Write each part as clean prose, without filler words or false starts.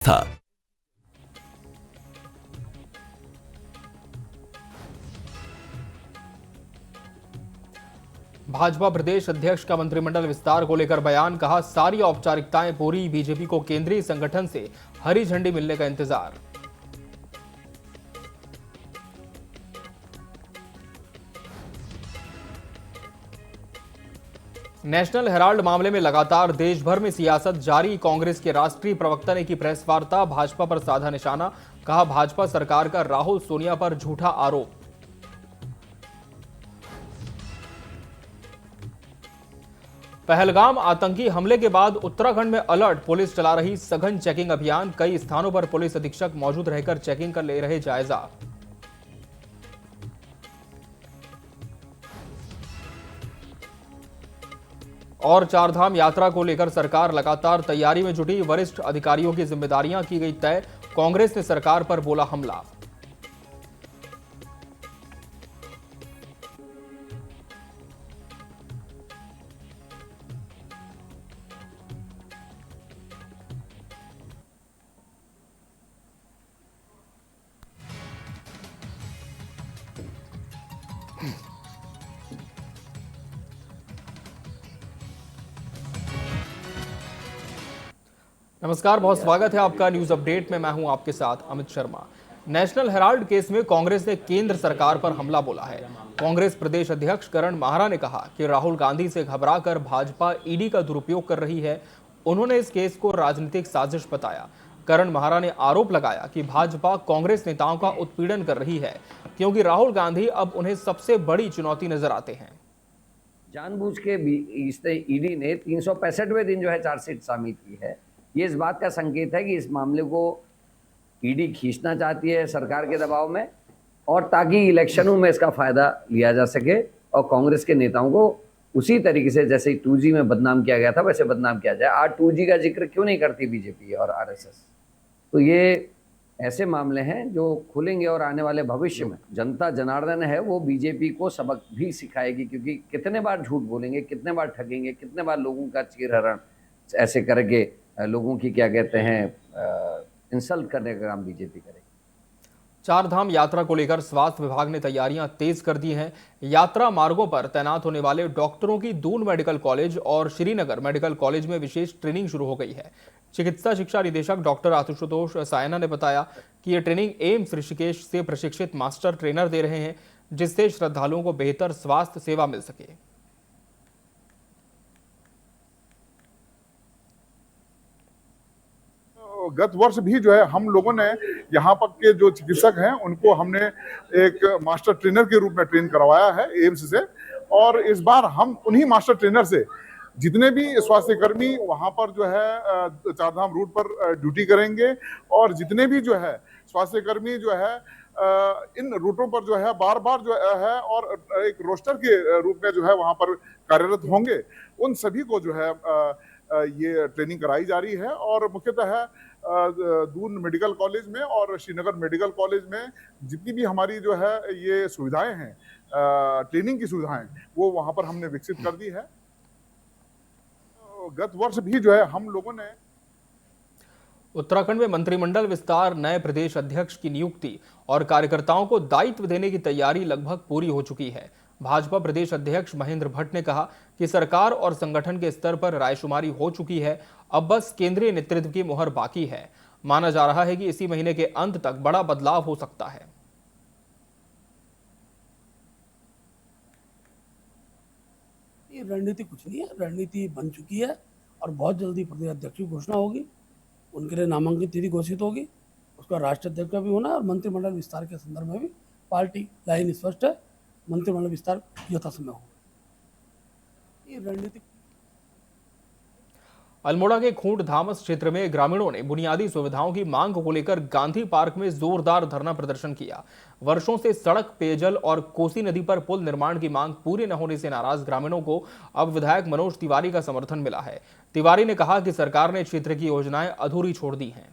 था। भाजपा प्रदेश अध्यक्ष का मंत्रिमंडल विस्तार को लेकर बयान। कहा, सारी औपचारिकताएं पूरी, बीजेपी को केंद्रीय संगठन से हरी झंडी मिलने का इंतजार। नेशनल हेराल्ड मामले में लगातार देश भर में सियासत जारी। कांग्रेस के राष्ट्रीय प्रवक्ता ने की प्रेस वार्ता, भाजपा पर साधा निशाना। कहा, भाजपा सरकार का राहुल सोनिया पर झूठा आरोप। पहलगाम आतंकी हमले के बाद उत्तराखंड में अलर्ट, पुलिस चला रही सघन चेकिंग अभियान। कई स्थानों पर पुलिस अधीक्षक मौजूद रहकर चेकिंग कर ले रहे जायजा। और चारधाम यात्रा को लेकर सरकार लगातार तैयारी में जुटी। वरिष्ठ अधिकारियों की जिम्मेदारियां की गई तय। कांग्रेस ने सरकार पर बोला हमला। नमस्कार, बहुत स्वागत है आपका न्यूज अपडेट में। मैं हूं आपके साथ Amit Sharma. National Herald case में कांग्रेस ने केंद्र सरकार पर हमला बोला है। कांग्रेस प्रदेश अध्यक्ष करण माहरा ने कहा कि राहुल गांधी से घबराकर भाजपा ईडी का दुरुपयोग कर रही है। उन्होंने इस केस को राजनीतिक साजिश बताया। करण माहरा ने आरोप लगाया कि भाजपा कांग्रेस नेताओं का उत्पीड़न कर रही है, क्योंकि राहुल गांधी अब उन्हें सबसे बड़ी चुनौती नजर आते हैं। जानबूझ के भी इसने ईडी ने 365वें दिन जो है चार्जशीट शामिल की है। ये इस बात का संकेत है कि इस मामले को ईडी खींचना चाहती है सरकार के दबाव में, और ताकि इलेक्शनों में इसका फायदा लिया जा सके और कांग्रेस के नेताओं को उसी तरीके से जैसे 2G में बदनाम किया गया था वैसे बदनाम किया जाए। आज 2G का जिक्र क्यों नहीं करती बीजेपी और आरएसएस? तो ये ऐसे मामले हैं जो खुलेंगे और आने वाले भविष्य में जनता जनार्दन है वो बीजेपी को सबक भी सिखाएगी, क्योंकि कितने बार झूठ बोलेंगे, कितने बार ठगेंगे, कितने बार लोगों का चीरहरण ऐसे करके लोगों की क्या कहते हैं इंसल्ट करने का काम बीजेपी करेगी। चारधाम यात्रा को लेकर स्वास्थ्य विभाग ने तैयारियां तेज कर दी हैं। यात्रा मार्गों पर तैनात होने वाले डॉक्टरों की दून मेडिकल कॉलेज और श्रीनगर मेडिकल कॉलेज में विशेष ट्रेनिंग शुरू हो गई है। चिकित्सा शिक्षा निदेशक डॉक्टर आशुतोष सायना ने बताया कि ये ट्रेनिंग एम्स ऋषिकेश से प्रशिक्षित मास्टर ट्रेनर दे रहे हैं, जिससे श्रद्धालुओं को बेहतर स्वास्थ्य सेवा मिल सके। गत वर्ष भी जो है हम लोगों ने यहाँ पर के जो चिकित्सक हैं उनको हमने एक मास्टर ट्रेनर के रूप में ट्रेन करवाया है एम्स से, और इस बार हम उन्हीं मास्टर ट्रेनर से जितने भी स्वास्थ्य कर्मी वहाँ पर जो है चारधाम रूट पर ड्यूटी करेंगे, और जितने भी जो है स्वास्थ्य कर्मी जो है इन रूटों पर जो है बार बार जो है और एक रोस्टर के रूप में जो है वहाँ पर कार्यरत होंगे, उन सभी को जो है ये ट्रेनिंग कराई जा रही है। और मुख्यतः दून मेडिकल कॉलेज में और श्रीनगर मेडिकल कॉलेज में जितनी भी हमारी जो है ये सुविधाएं हैं, ट्रेनिंग की सुविधाएं, वो वहां पर हमने विकसित कर दी है। गत वर्ष भी जो है हम लोगों ने उत्तराखंड में मंत्रिमंडल विस्तार, नए प्रदेश अध्यक्ष की नियुक्ति और कार्यकर्ताओं को दायित्व देने की तैयारी लगभग पूरी हो चुकी है। भाजपा प्रदेश अध्यक्ष महेंद्र भट्ट ने कहा कि सरकार और संगठन के स्तर पर रायशुमारी हो चुकी है, अब बस केंद्रीय नेतृत्व की मुहर बाकी है। माना जा रहा है कि इसी महीने के अंत तक बड़ा बदलाव हो सकता है। ये रणनीति कुछ नहीं है, रणनीति बन चुकी है और बहुत जल्दी प्रदेश अध्यक्ष की घोषणा होगी, उनके लिए नामांकन तिथि घोषित होगी, उसका राष्ट्रीय अध्यक्ष का भी होना है, और मंत्रिमंडल विस्तार के संदर्भ में भी पार्टी लाइन स्पष्ट है, मंत्रिमंडल विस्तार यथासमय होगा। ये रणनीति। अल्मोड़ा के खूंट धामस क्षेत्र में ग्रामीणों ने बुनियादी सुविधाओं की मांग को लेकर गांधी पार्क में जोरदार धरना प्रदर्शन किया। वर्षों से सड़क, पेयजल और कोसी नदी पर पुल निर्माण की मांग पूरी न होने से नाराज ग्रामीणों को अब विधायक मनोज तिवारी का समर्थन मिला है। तिवारी ने कहा कि सरकार ने क्षेत्र की योजनाएं अधूरी छोड़ दी हैं।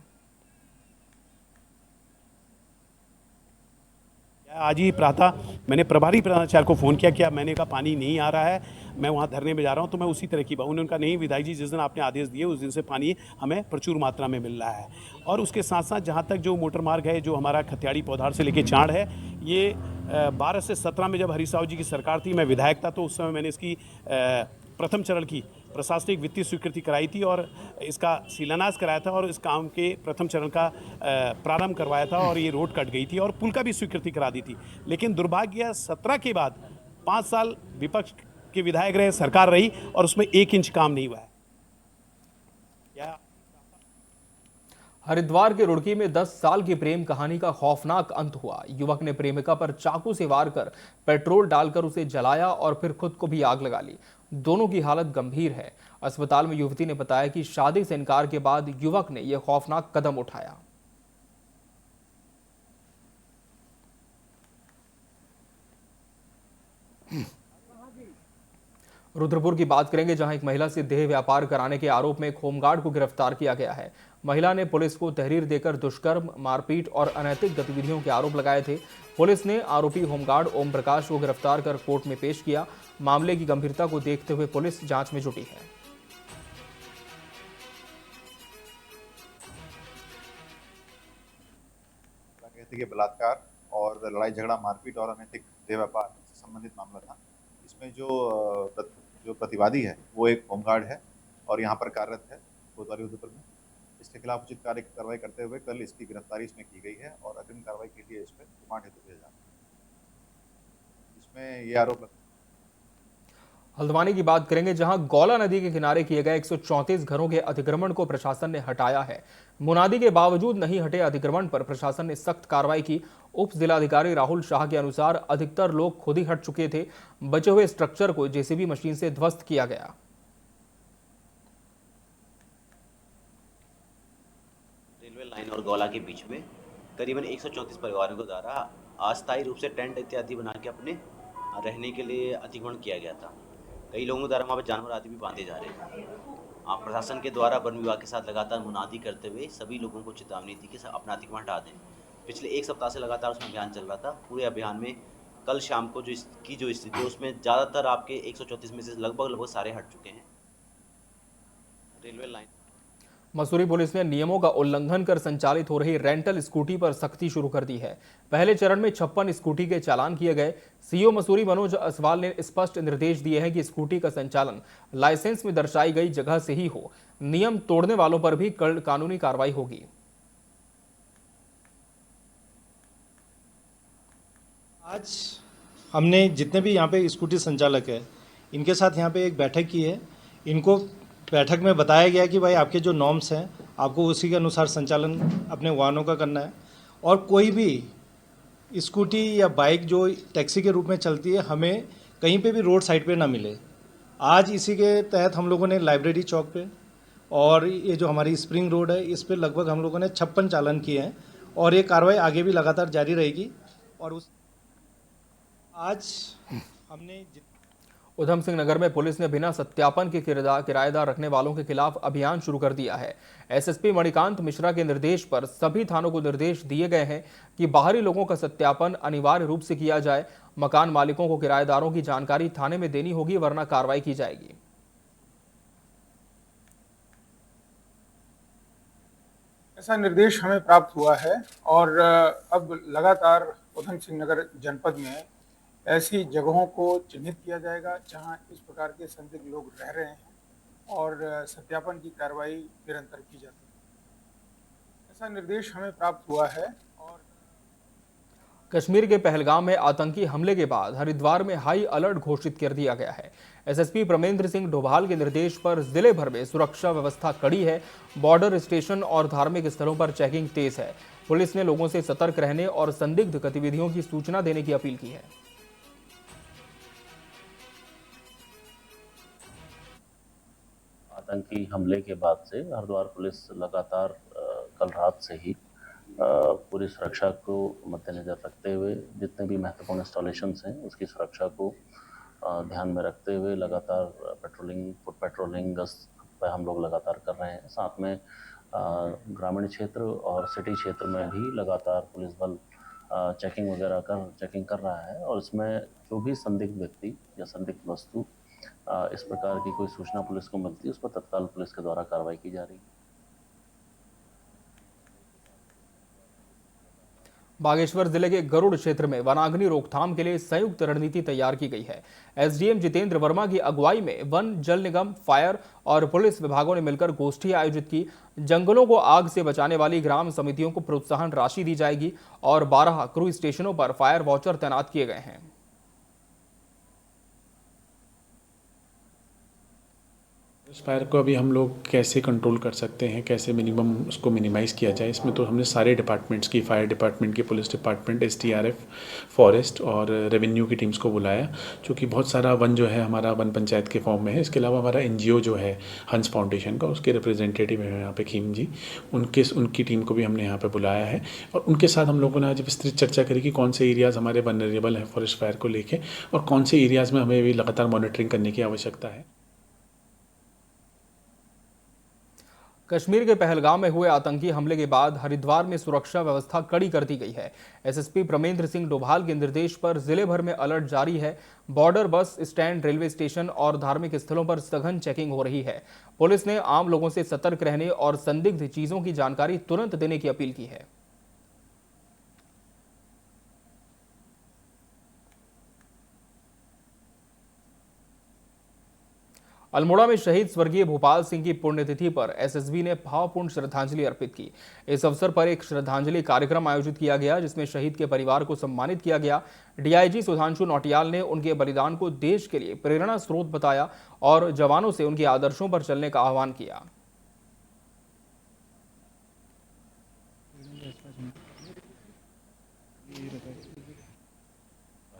आज ही प्रातः मैंने प्रभारी प्रधानाचार्य को फ़ोन किया, क्या मैंने कहा पानी नहीं आ रहा है, मैं वहाँ धरने में जा रहा हूँ, तो मैं उसी तरह की बात, उन्होंने कहा नहीं विधायक जी, जिस दिन आपने आदेश दिए उस दिन से पानी हमें प्रचुर मात्रा में मिल रहा है। और उसके साथ साथ जहाँ तक जो मोटर मार्ग है, जो हमारा खतियाड़ी पौधार से लेके चाड़ है, ये 12 से 17 में जब हरीश रावत जी की सरकार थी, मैं विधायक था, तो उस समय मैंने इसकी प्रथम चरण की प्रशासनिक वित्तीय स्वीकृति कराई थी और इसका शिलान्यास कराया था और इस काम के प्रथम चरण का प्रारंभ करवाया था और ये रोड कट गई थी और पुल का भी स्वीकृति करा दी थी। लेकिन दुर्भाग्य 17 के बाद 5 साल विपक्ष के विधायक रहे, सरकार रही और उसमें 1 इंच काम नहीं हुआ है। हरिद्वार के रुड़की में 10 साल की प्रेम कहानी का खौफनाक अंत हुआ। युवक ने प्रेमिका पर चाकू से वार कर पेट्रोल डालकर उसे जलाया और फिर खुद को भी आग लगा ली। दोनों की हालत गंभीर है। अस्पताल में युवती ने बताया कि शादी से इनकार के बाद युवक ने यह खौफनाक कदम उठाया। रुद्रपुर की बात करेंगे, जहां एक महिला से देह व्यापार कराने के आरोप में एक होमगार्ड को गिरफ्तार किया गया है। महिला ने पुलिस को तहरीर देकर दुष्कर्म, मारपीट और अनैतिक गतिविधियों के आरोप लगाए थे। पुलिस ने आरोपी होमगार्ड ओम प्रकाश को गिरफ्तार कर कोर्ट में पेश किया। मामले की गंभीरता को देखते हुए पुलिस जांच में जुटी है। बलात्कार और लड़ाई झगड़ा, मारपीट और अनैतिक देह व्यापार से संबंधित मामला था। इसमें जो प्रतिवादी है वो एक होमगार्ड है और यहाँ पर कार्यरत है कोतवाली रुद्रपुर में। इसके खिलाफ उचित कार्रवाई करते हुए कल इसकी गिरफ्तारी इसमें की गई है और अग्रिम कार्रवाई के लिए इस पर रिमांड हेतु भेजा जाना है। इसमें ये आरोप हल्द्वानी की बात करेंगे, जहां गौला नदी के किनारे किए गए 134 घरों के अतिक्रमण को प्रशासन ने हटाया है। मुनादी के बावजूद नहीं हटे अतिक्रमण पर प्रशासन ने सख्त कार्रवाई की। उप जिलाधिकारी राहुल शाह के अनुसार अधिकतर लोग खुद ही हट चुके थे। बचे हुए स्ट्रक्चर को जेसीबी मशीन से ध्वस्त किया गया। रेलवे लाइन और गौला के बीच में करीबन 134 परिवारों के द्वारा अस्थायी रूप से टेंट इत्यादि बना के अपने रहने के लिए अतिक्रमण किया गया था। कई लोगों द्वारा वहाँ पर जानवर आदि भी बांधे जा रहे हैं। प्रशासन के द्वारा वन विभाग के साथ लगातार मुनादी करते हुए सभी लोगों को चेतावनी थी कि अपना अतिक्रमण हटा दें। पिछले 1 सप्ताह से लगातार उसमें अभियान चल रहा था। पूरे अभियान में कल शाम को जो स्थिति है उसमें ज़्यादातर आपके 134 में से लगभग सारे हट चुके हैं। रेलवे लाइन मसूरी पुलिस ने नियमों का उल्लंघन कर संचालित हो रही रेंटल स्कूटी पर सख्ती शुरू कर दी है। पहले चरण में 56 स्कूटी के चालान किए गए। सीईओ मसूरी मनोज असवाल ने स्पष्ट निर्देश दिए हैं कि स्कूटी का संचालन लाइसेंस में दर्शाई गई जगह से ही हो। नियम तोड़ने वालों पर भी कानूनी कार्रवाई होगी। आज हमने जितने भी यहाँ पे स्कूटी संचालक है इनके साथ यहाँ पे एक बैठक की है। इनको बैठक में बताया गया कि भाई आपके जो नॉर्म्स हैं आपको उसी के अनुसार संचालन अपने वाहनों का करना है और कोई भी स्कूटी या बाइक जो टैक्सी के रूप में चलती है हमें कहीं पे भी रोड साइड पे ना मिले। आज इसी के तहत हम लोगों ने लाइब्रेरी चौक पे और ये जो हमारी स्प्रिंग रोड है इस पे लगभग हम लोगों ने 56 चालान किए हैं और ये कार्रवाई आगे भी लगातार जारी रहेगी। और आज हमने उधम सिंह नगर में पुलिस ने बिना सत्यापन के किराएदार रखने वालों के खिलाफ अभियान शुरू कर दिया है। एसएसपी मणिकांत मिश्रा के निर्देश पर सभी थानों को निर्देश दिए गए हैं कि बाहरी लोगों का सत्यापन अनिवार्य रूप से किया जाए। मकान मालिकों को किराएदारों की जानकारी थाने में देनी होगी, वरना कार्रवाई की जाएगी। ऐसा निर्देश हमें प्राप्त हुआ है और अब लगातार उधम सिंह नगर जनपद में ऐसी जगहों को चिन्हित किया जाएगा जहां इस प्रकार के संदिग्ध लोग रह रहे हैं और सत्यापन की कार्रवाई निरंतर की जाती है। ऐसा निर्देश हमें प्राप्त हुआ है। और कश्मीर के पहलगाम में आतंकी हमले के बाद हरिद्वार में हाई अलर्ट घोषित कर दिया गया है। एसएसपी प्रमेंद्र सिंह डोभाल के निर्देश पर जिले भर में सुरक्षा व्यवस्था कड़ी है। बॉर्डर स्टेशन और धार्मिक स्थलों पर चेकिंग तेज है। पुलिस ने लोगों से सतर्क रहने और संदिग्ध गतिविधियों की सूचना देने की अपील की है। आतंकी हमले के बाद से हरिद्वार पुलिस लगातार कल रात से ही पूरी सुरक्षा को मद्देनजर रखते हुए जितने भी महत्वपूर्ण इंस्टॉलेशंस हैं उसकी सुरक्षा को ध्यान में रखते हुए लगातार फुट पेट्रोलिंग गश्त पर हम लोग लगातार कर रहे हैं। साथ में ग्रामीण क्षेत्र और सिटी क्षेत्र में भी लगातार पुलिस बल चेकिंग कर रहा है और इसमें जो भी संदिग्ध व्यक्ति या संदिग्ध वस्तु इस प्रकार की कोई सूचना पुलिस को मिलती है उस पर तत्काल पुलिस के द्वारा कार्रवाई की जा रही है। बागेश्वर जिले के गरुड़ क्षेत्र में वनाग्नि रोकथाम के लिए संयुक्त रणनीति तैयार की गई है। एसडीएम जितेंद्र वर्मा की अगुवाई में वन, जल निगम, फायर और पुलिस विभागों ने मिलकर गोष्ठी आयोजित की। जंगलों को आग से बचाने वाली ग्राम समितियों को प्रोत्साहन राशि दी जाएगी और 12 क्रूज स्टेशनों पर फायर वॉचर तैनात किए गए हैं। फायर को अभी हम लोग कैसे कंट्रोल कर सकते हैं, कैसे मिनिमम उसको मिनिमाइज़ किया जाए, इसमें तो हमने सारे डिपार्टमेंट्स की, फायर डिपार्टमेंट की, पुलिस डिपार्टमेंट, एसडीआरएफ, फॉरेस्ट और रेवेन्यू की टीम्स को बुलाया, क्योंकि बहुत सारा वन जो है हमारा वन पंचायत के फॉर्म में है। इसके अलावा हमारा एनजीओ जो है हंस फाउंडेशन का, उसके रिप्रेजेंटेटिव हैं यहाँ पे खीम जी, उनकी टीम को भी हमने यहाँ पर बुलाया है और उनके साथ हम लोगों ने आज विस्तृत चर्चा करी कि कौन से एरियाज़ हमारे वनरेबल हैं फॉरेस्ट फायर को लेके और कौन से एरियाज़ में हमें भी लगातार मॉनिटरिंग करने की आवश्यकता है। कश्मीर के पहलगाम में हुए आतंकी हमले के बाद हरिद्वार में सुरक्षा व्यवस्था कड़ी कर दी गई है। एसएसपी प्रमेंद्र सिंह डोभाल के निर्देश पर जिले भर में अलर्ट जारी है। Border, bus stand, railway station और धार्मिक स्थलों पर सघन चेकिंग हो रही है। पुलिस ने आम लोगों से सतर्क रहने और संदिग्ध चीजों की जानकारी तुरंत देने की अपील की है। अल्मोड़ा में शहीद स्वर्गीय भोपाल सिंह की पुण्यतिथि पर एसएसबी ने भावपूर्ण श्रद्धांजलि अर्पित की। इस अवसर पर एक श्रद्धांजलि कार्यक्रम आयोजित किया गया जिसमें शहीद के परिवार को सम्मानित किया गया। डीआईजी सुधांशु नौटियाल ने उनके बलिदान को देश के लिए प्रेरणा स्रोत बताया और जवानों से उनके आदर्शों पर चलने का आह्वान किया।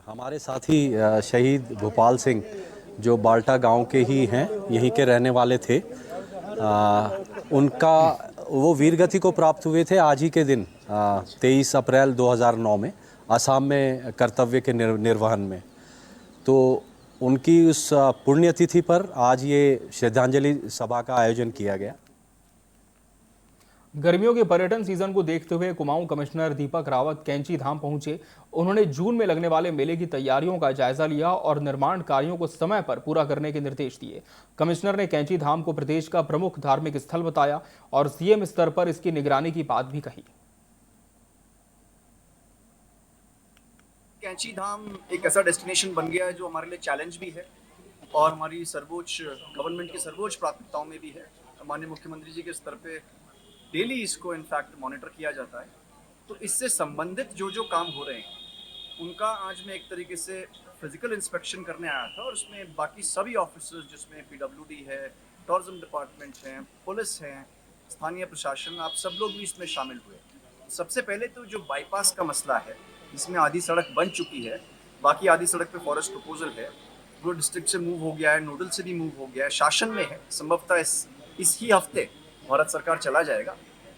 हमारे साथी शहीद भोपाल सिंह जो बाल्टा गांव के ही हैं, यहीं के रहने वाले थे, उनका वो वीरगति को प्राप्त हुए थे आज ही के दिन 23 अप्रैल 2009 में असम में कर्तव्य के निर्वहन में। तो उनकी उस पुण्यतिथि पर आज ये श्रद्धांजलि सभा का आयोजन किया गया। गर्मियों के पर्यटन सीजन को देखते हुए कुमाऊं कमिश्नर दीपक रावत कैंची धाम पहुंचे। उन्होंने जून में लगने वाले मेले की तैयारियों का जायजा लिया और निर्माण कार्यों को समय पर पूरा करने के निर्देश दिए। कमिश्नर ने कैंची धाम को प्रदेश का प्रमुख धार्मिक स्थल बताया और सीएम स्तर पर इसकी निगरानी की बात भी कही। कैंची धाम एक ऐसा डेस्टिनेशन बन गया है जो हमारे लिए चैलेंज भी है और हमारी सर्वोच्च गवर्नमेंट की सर्वोच्च प्राथमिकताओं में भी है। माननीय मुख्यमंत्री जी के स्तर पे डेली इसको इनफैक्ट मॉनिटर किया जाता है। तो इससे संबंधित जो काम हो रहे हैं उनका आज मैं एक तरीके से फिजिकल इंस्पेक्शन करने आया था और उसमें बाकी सभी ऑफिसर्स जिसमें पीडब्ल्यूडी है, टूरिज्म डिपार्टमेंट है, पुलिस है, स्थानीय प्रशासन, आप सब लोग भी इसमें शामिल हुए। सबसे पहले तो जो बाईपास का मसला है जिसमें आधी सड़क बन चुकी है, बाकी आधी सड़क पे फॉरेस्ट प्रपोजल है, वो डिस्ट्रिक्ट से मूव हो गया है, नोडल से भी मूव हो गया है, शासन में है, संभवतः इस ही हफ्ते भारत सरकार चला जाएगा,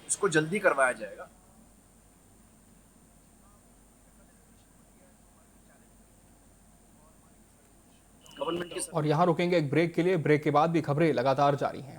इसको जल्दी करवाया जाएगा। गवर्नमेंट के और यहां रुकेंगे एक ब्रेक के लिए। ब्रेक के बाद भी खबरें लगातार जारी हैं।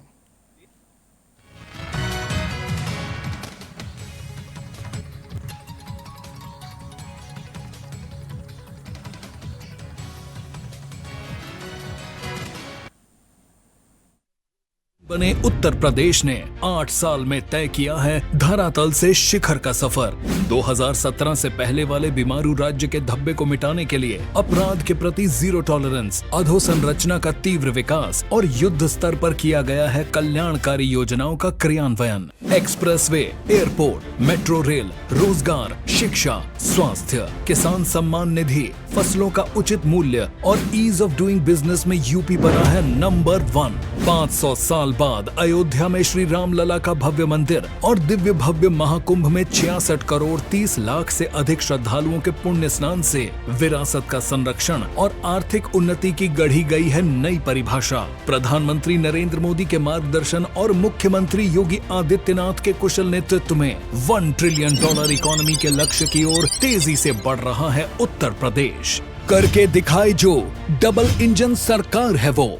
बने उत्तर प्रदेश ने 8 साल में तय किया है धरातल से शिखर का सफर। 2017 से पहले वाले बीमारू राज्य के धब्बे को मिटाने के लिए अपराध के प्रति जीरो टॉलरेंस, अधोसंरचना का तीव्र विकास और युद्ध स्तर पर किया गया है कल्याणकारी योजनाओं का क्रियान्वयन। एक्सप्रेसवे, एयरपोर्ट, मेट्रो रेल, रोजगार, शिक्षा, स्वास्थ्य, किसान सम्मान निधि, फसलों का उचित मूल्य और ईज ऑफ डूइंग बिजनेस में यूपी बना है नंबर 1। 500 साल बाद अयोध्या में श्री राम लला का भव्य मंदिर और दिव्य भव्य महाकुंभ में 66 करोड़ 30 लाख से अधिक श्रद्धालुओं के पुण्य स्नान से विरासत का संरक्षण और आर्थिक उन्नति की गढ़ी गई है नई परिभाषा। प्रधानमंत्री नरेंद्र मोदी के मार्गदर्शन और मुख्यमंत्री योगी आदित्यनाथ के कुशल नेतृत्व में $1 ट्रिलियन इकोनॉमी के लक्ष्य की ओर तेजी से बढ़ रहा है उत्तर प्रदेश। करके दिखाए जो, डबल इंजन सरकार है वो।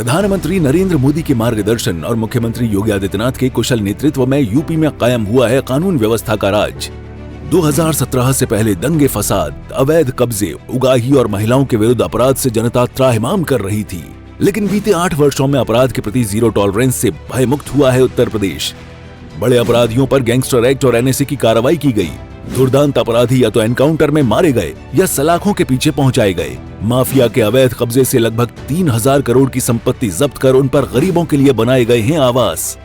प्रधानमंत्री नरेंद्र मोदी के मार्गदर्शन और मुख्यमंत्री योगी आदित्यनाथ के कुशल नेतृत्व में यूपी में कायम हुआ है कानून व्यवस्था का राज। 2017 से पहले दंगे फसाद, अवैध कब्जे, उगाही और महिलाओं के विरुद्ध अपराध से जनता त्राहिमाम कर रही थी, लेकिन बीते 8 वर्षों में अपराध के प्रति जीरो टॉलरेंस से भयमुक्त हुआ है उत्तर प्रदेश। बड़े अपराधियों पर गैंगस्टर एक्ट और एनएसए की कार्रवाई की गई। दुर्दांत अपराधी या तो एनकाउंटर में मारे गए या सलाखों के पीछे पहुंचाए गए। माफिया के अवैध कब्जे से लगभग 3000 करोड़ की संपत्ति जब्त कर उन पर गरीबों के लिए बनाए गए हैं आवास।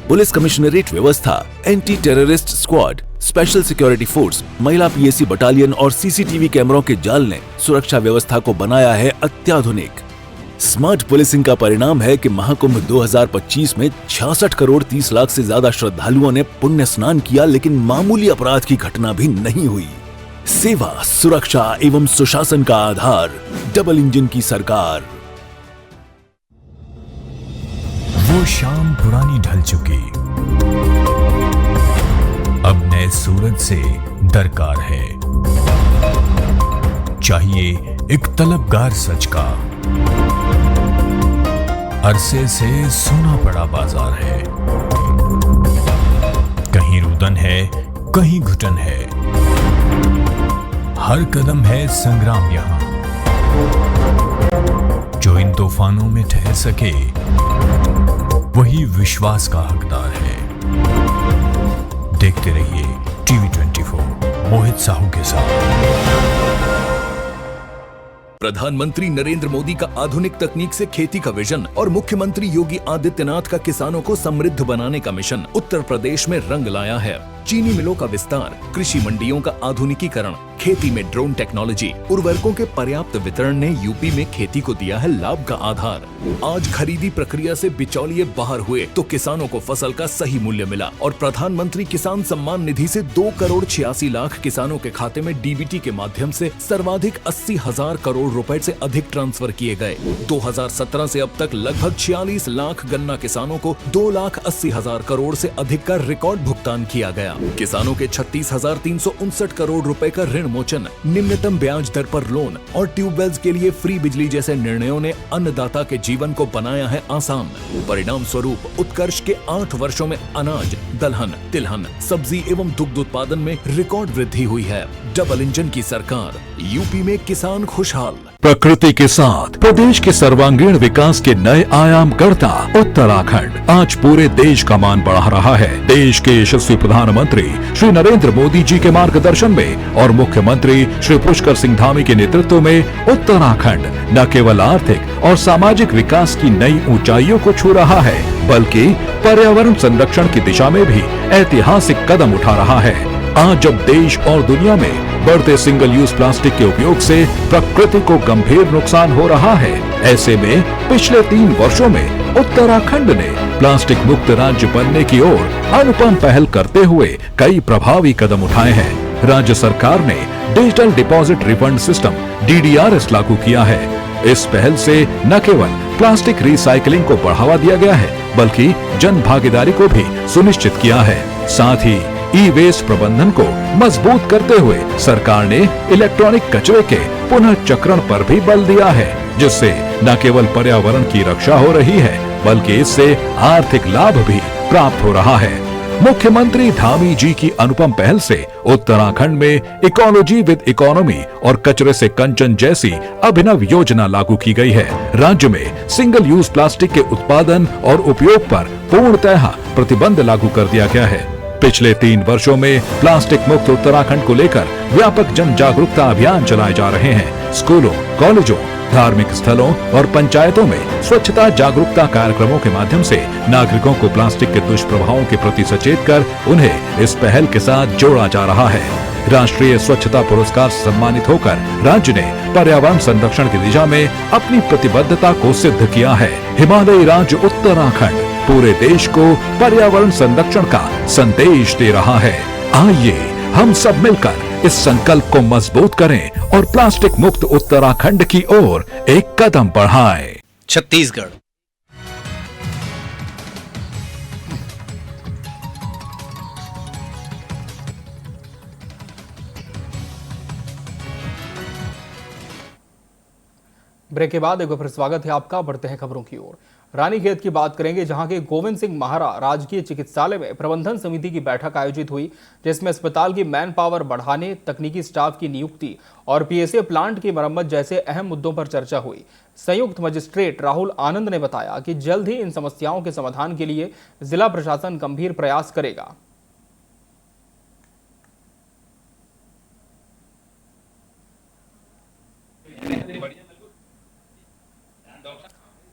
पुलिस कमिश्नरेट व्यवस्था, anti terrorist squad, special security force, महिला पीएसी बटालियन और सीसीटीवी कैमरों के जाल ने सुरक्षा व्यवस्था को बनाया है अत्याधुनिक। स्मार्ट पुलिसिंग का परिणाम है कि महाकुंभ 2025 में 66 करोड़ 30 लाख से ज्यादा श्रद्धालुओं ने पुण्य स्नान किया, लेकिन मामूली अपराध की घटना भी नहीं हुई। सेवा, सुरक्षा एवं सुशासन का आधार, डबल इंजन की सरकार। वो शाम पुरानी ढल चुकी, अब नए सूरज से दरकार है। चाहिए एक तलबगार सच का, अरसे से सोना पड़ा बाजार है। कहीं रुदन है, कहीं घुटन है, हर कदम है संग्राम यहां। जो इन तूफानों में ठहर सके वही विश्वास का हकदार है। देखते रहिए टीवी 24 मोहित साहू के साथ। प्रधानमंत्री नरेंद्र मोदी का आधुनिक तकनीक से खेती का विजन और मुख्यमंत्री योगी आदित्यनाथ का किसानों को समृद्ध बनाने का मिशन उत्तर प्रदेश में रंग लाया है। चीनी मिलों का विस्तार, कृषि मंडियों का आधुनिकीकरण, खेती में ड्रोन टेक्नोलॉजी, उर्वरकों के पर्याप्त वितरण ने यूपी में खेती को दिया है लाभ का आधार। आज खरीदी प्रक्रिया से बिचौलिए बाहर हुए तो किसानों को फसल का सही मूल्य मिला और प्रधानमंत्री किसान सम्मान निधि से 2 करोड़ 86 लाख किसानों के खाते में डीबीटी के माध्यम से सर्वाधिक 80,000 करोड़ रुपए से अधिक ट्रांसफर किए गए। 2017 से अब तक लगभग 46 लाख गन्ना किसानों को 2,80,000 करोड़ से अधिक का रिकॉर्ड भुगतान किया गया। किसानों के 36,359 करोड़ रुपए का ऋण मोचन, निम्नतम ब्याज दर पर लोन और ट्यूबवेल्स के लिए फ्री बिजली जैसे निर्णयों ने अन्नदाता के जीवन को बनाया है आसान। परिणाम स्वरूप उत्कर्ष के 8 वर्षों में अनाज, दलहन, तिलहन, सब्जी एवं दुग्ध उत्पादन में रिकॉर्ड वृद्धि हुई है। डबल इंजन की सरकार, यूपी में किसान खुशहाल। प्रकृति के साथ प्रदेश के सर्वांगीण विकास के नए आयाम गढ़ता उत्तराखंड आज पूरे देश का मान बढ़ा रहा है। देश के यशस्वी प्रधानमंत्री श्री नरेंद्र मोदी जी के मार्गदर्शन में और मुख्यमंत्री श्री पुष्कर सिंह धामी के नेतृत्व में उत्तराखंड न केवल आर्थिक और सामाजिक विकास की नई ऊंचाइयों को छू रहा है, बल्कि पर्यावरण संरक्षण की दिशा में भी ऐतिहासिक कदम उठा रहा है। आज जब देश और दुनिया में बढ़ते सिंगल यूज प्लास्टिक के उपयोग से प्रकृति को गंभीर नुकसान हो रहा है, ऐसे में पिछले 3 वर्षों में उत्तराखंड ने प्लास्टिक मुक्त राज्य बनने की ओर अनुपम पहल करते हुए कई प्रभावी कदम उठाए हैं। राज्य सरकार ने digital deposit refund system DDRS लागू किया है। इस पहल से न केवल प्लास्टिक रिसाइकलिंग को बढ़ावा दिया गया है, बल्कि जन भागीदारी को भी सुनिश्चित किया है। साथ ही ई वेस्ट प्रबंधन को मजबूत करते हुए सरकार ने इलेक्ट्रॉनिक कचरे के पुनः चक्रण पर भी बल दिया है, जिससे न केवल पर्यावरण की रक्षा हो रही है, बल्कि इससे आर्थिक लाभ भी प्राप्त हो रहा है। मुख्यमंत्री धामी जी की अनुपम पहल से उत्तराखंड में इकोलॉजी विद इकोनॉमी और कचरे से कंचन जैसी अभिनव योजना लागू की गई है। राज्य में सिंगल यूज प्लास्टिक के उत्पादन और उपयोग पर पूर्णतः प्रतिबंध लागू कर दिया गया है। पिछले 3 वर्षों में प्लास्टिक मुक्त उत्तराखंड को लेकर व्यापक जन जागरूकता अभियान चलाए जा रहे हैं। स्कूलों, कॉलेजों, धार्मिक स्थलों और पंचायतों में स्वच्छता जागरूकता कार्यक्रमों के माध्यम से नागरिकों को प्लास्टिक के दुष्प्रभावों के प्रति सचेत कर उन्हें इस पहल के साथ जोड़ा जा रहा है। राष्ट्रीय स्वच्छता पुरस्कार से सम्मानित होकर राज्य ने पर्यावरण संरक्षण की दिशा में अपनी प्रतिबद्धता को सिद्ध किया है। हिमालयी राज्य उत्तराखंड पूरे देश को पर्यावरण संरक्षण का संदेश दे रहा है। आइए हम सब मिलकर इस संकल्प को मजबूत करें और प्लास्टिक मुक्त उत्तराखंड की ओर एक कदम बढ़ाएं। छत्तीसगढ़ ब्रेक के बाद एक बार फिर स्वागत है आपका। बढ़ते हैं खबरों की ओर। रानीखेत की बात करेंगे, जहां के गोविंद सिंह महारा राजकीय चिकित्सालय में प्रबंधन समिति की बैठक आयोजित हुई, जिसमें अस्पताल की मैन पावर बढ़ाने, तकनीकी स्टाफ की नियुक्ति और पीएसए प्लांट की मरम्मत जैसे अहम मुद्दों पर चर्चा हुई। संयुक्त मजिस्ट्रेट राहुल आनंद ने बताया कि जल्द ही इन समस्याओं के समाधान के लिए जिला प्रशासन गंभीर प्रयास करेगा।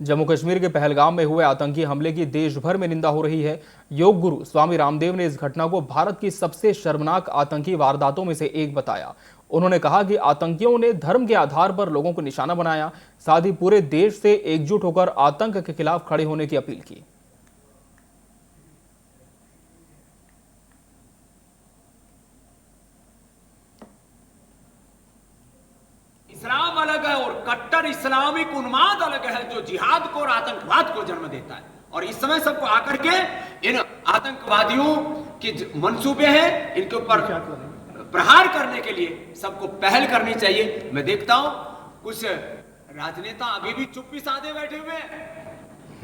जम्मू कश्मीर के पहलगाम में हुए आतंकी हमले की देश भर में निंदा हो रही है। योग गुरु स्वामी रामदेव ने इस घटना को भारत की सबसे शर्मनाक आतंकी वारदातों में से एक बताया। उन्होंने कहा कि आतंकियों ने धर्म के आधार पर लोगों को निशाना बनाया, साथ ही पूरे देश से एकजुट होकर आतंक के खिलाफ खड़े होने की अपील की। इस्लाम अलग है और कट्टर इस्लामिक उन्माद अलग है, जो जिहाद को और आतंकवाद को जन्म देता है। और इस समय सबको आकर के इन आतंकवादियों के मंसूबे हैं, इनके ऊपर प्रहार करने के लिए सबको पहल करनी चाहिए। मैं देखता हूं कुछ राजनेता अभी भी चुप्पी साधे बैठे हुए हैं,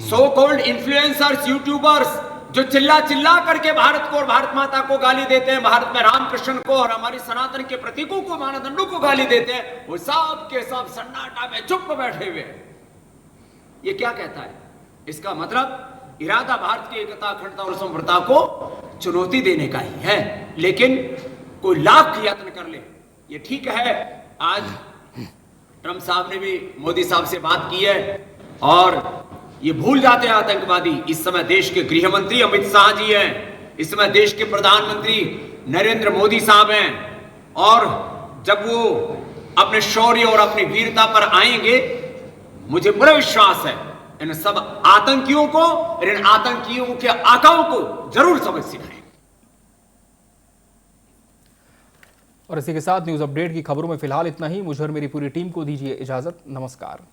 सो कॉल्ड इन्फ्लुएंसर्स, यूट्यूबर्स, जो चिल्ला चिल्ला करके भारत को और भारत माता को गाली देते हैं, भारत में रामकृष्ण को और हमारी सनातन के प्रतीकों को, मानदंडों को गाली देते हैं, वो सब के सब सन्नाटा में चुप बैठे हुए। ये क्या कहता है? इसका मतलब इरादा भारत की एकता, अखंडता और संप्रभुता को चुनौती देने का ही है। लेकिन कोई लाख यत्न कर ले, ये ठीक है। आज ट्रंप साहब ने भी मोदी साहब से बात की है और ये भूल जाते हैं आतंकवादी। इस समय देश के गृह मंत्री अमित शाह जी हैं, इस समय देश के प्रधानमंत्री नरेंद्र मोदी साहब हैं, और जब वो अपने शौर्य और अपनी वीरता पर आएंगे, मुझे पूरा विश्वास है इन सब आतंकियों को और इन आतंकियों के आकाओं को जरूर सबक सिखाएंगे। और इसी के साथ न्यूज अपडेट की खबरों में फिलहाल इतना ही। मुझे और मेरी पूरी टीम को दीजिए इजाजत। नमस्कार।